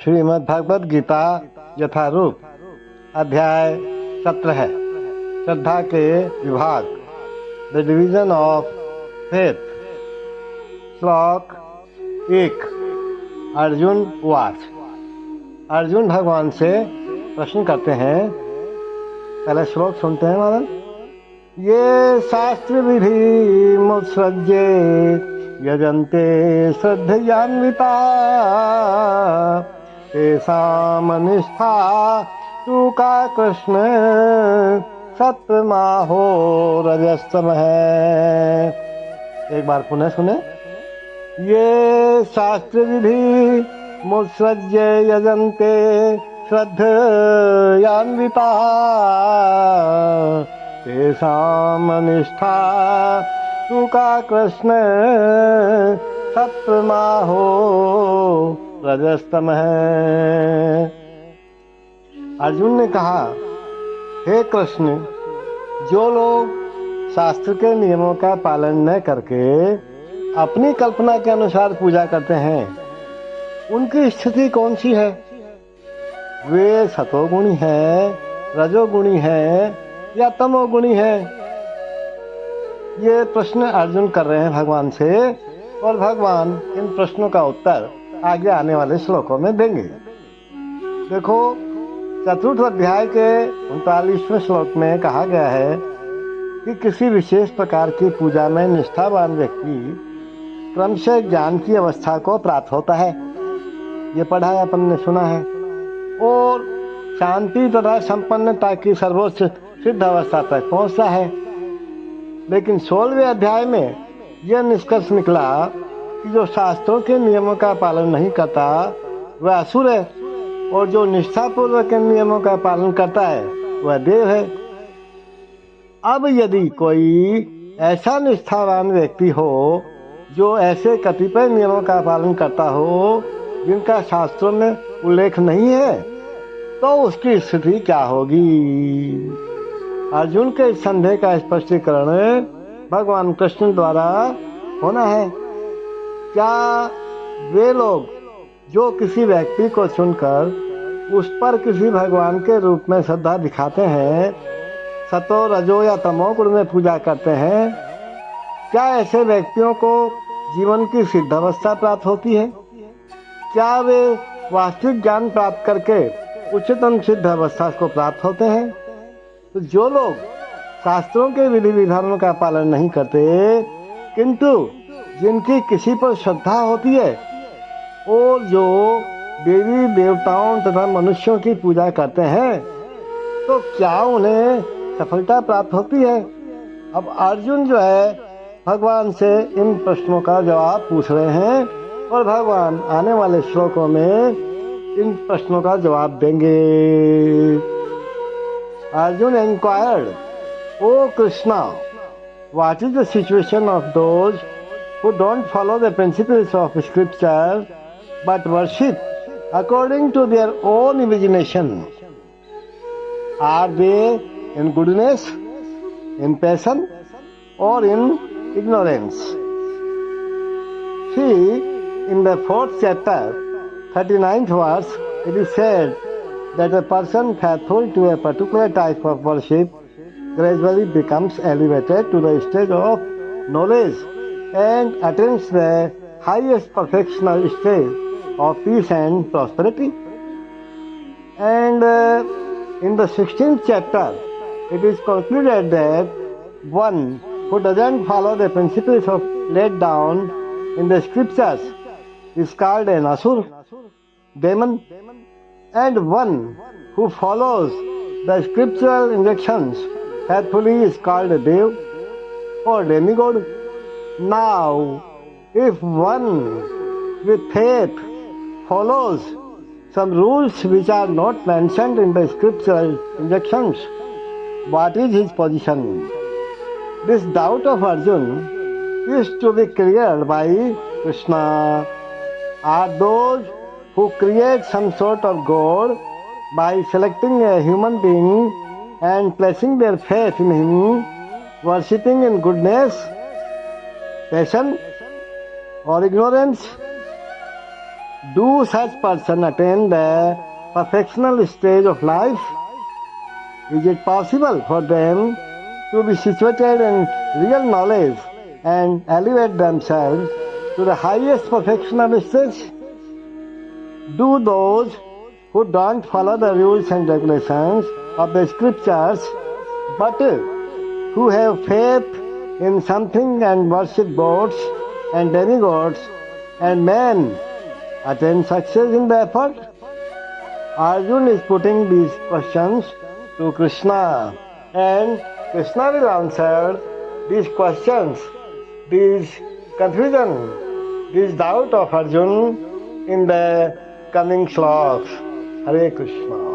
श्रीमद् भगवद गीता यथारूप अध्याय 17 श्रद्धा के विभाग द डिवीजन ऑफ फेथ। श्लोक 1। अर्जुन उवाच। अर्जुन भगवान से प्रश्न करते हैं। पहले श्लोक सुनते हैं महाराज। ये शास्त्र विधि मुत्सृज्ये यजन्ते श्रद्धयान्विता तेषामनिष्ठा तु का कृष्ण सत्वमाहो रजस्तमः। एक बार पुनः सुने। ये शास्त्र विधि मुत्सृज्य यजन्ते श्रद्धयान्विता तेषामनिष्ठा तु का कृष्ण सत्वमाहो रजस्तमः। अर्जुन ने कहा, हे कृष्ण, जो लोग शास्त्र के नियमों का पालन न करके अपनी कल्पना के अनुसार पूजा करते हैं, उनकी स्थिति कौन सी है? वे सतोगुणी है, रजोगुणी है या तमोगुणी है? ये प्रश्न अर्जुन कर रहे हैं भगवान से, और भगवान इन प्रश्नों का उत्तर आगे आने वाले श्लोकों में देंगे। देखो, चतुर्थ अध्याय के 39वें श्लोक में कहा गया है कि किसी विशेष प्रकार की पूजा में निष्ठावान व्यक्ति क्रमशः ज्ञान की अवस्था को प्राप्त होता है। ये पढ़ा है, अपन ने सुना है। और शांति तथा संपन्नता की सर्वोच्च सिद्ध अवस्था तक पहुंचता है। लेकिन 16वें अध्याय में यह निष्कर्ष निकला कि जो शास्त्रों के नियमों का पालन नहीं करता वह असुर है, और जो निष्ठापूर्वक के नियमों का पालन करता है वह देव है। अब यदि कोई ऐसा निष्ठावान व्यक्ति हो जो ऐसे कतिपय नियमों का पालन करता हो जिनका शास्त्रों में उल्लेख नहीं है, तो उसकी स्थिति क्या होगी? अर्जुन के इस संदेह का स्पष्टीकरण भगवान कृष्ण द्वारा होना है। क्या वे लोग जो किसी व्यक्ति को चुनकर उस पर किसी भगवान के रूप में श्रद्धा दिखाते हैं, सतो रजो या तमो गुण में पूजा करते हैं, क्या ऐसे व्यक्तियों को जीवन की सिद्ध अवस्था प्राप्त होती है? क्या वे वास्तविक ज्ञान प्राप्त करके उच्चतम सिद्ध अवस्था को प्राप्त होते हैं? तो जो लोग शास्त्रों के विधि विधानों का पालन नहीं करते किंतु जिनकी किसी पर श्रद्धा होती है और जो देवी देवताओं तथा मनुष्यों की पूजा करते हैं, तो क्या उन्हें सफलता प्राप्त होती है? अब अर्जुन जो है भगवान से इन प्रश्नों का जवाब पूछ रहे हैं, और भगवान आने वाले श्लोकों में इन प्रश्नों का जवाब देंगे। Arjun inquired, O Krishna, what is the situation of those who don't follow the principles of scripture but worship according to their own imagination? Are they in goodness, in passion, or in ignorance? See, in the 4th chapter, 39th verse, it is said that a person faithful to a particular type of worship gradually becomes elevated to the stage of knowledge and attains the highest perfectional stage of peace and prosperity. And in the 16th chapter, it is concluded that one who doesn't follow the principles of laid down in the scriptures is called an asur, demon, and one who follows the scriptural injunctions faithfully is called a dev or demigod. Now, if one with faith follows some rules which are not mentioned in the scriptural injunctions, what is his position? This doubt of Arjun is to be cleared by Krishna. Are those who create some sort of God by selecting a human being and placing their faith in him, worshipping in goodness, passion, or ignorance? Do such person attain the perfectional stage of life? Is it possible for them to be situated in real knowledge and elevate themselves to the highest perfection of stage? Do those who don't follow the rules and regulations of the scriptures but who have faith in something and worship gods and demigods and men attain success in the effort? Arjun is putting these questions to Krishna, and Krishna will answer these questions, these confusion, this doubt of Arjun in the coming sloks. Hare Krishna.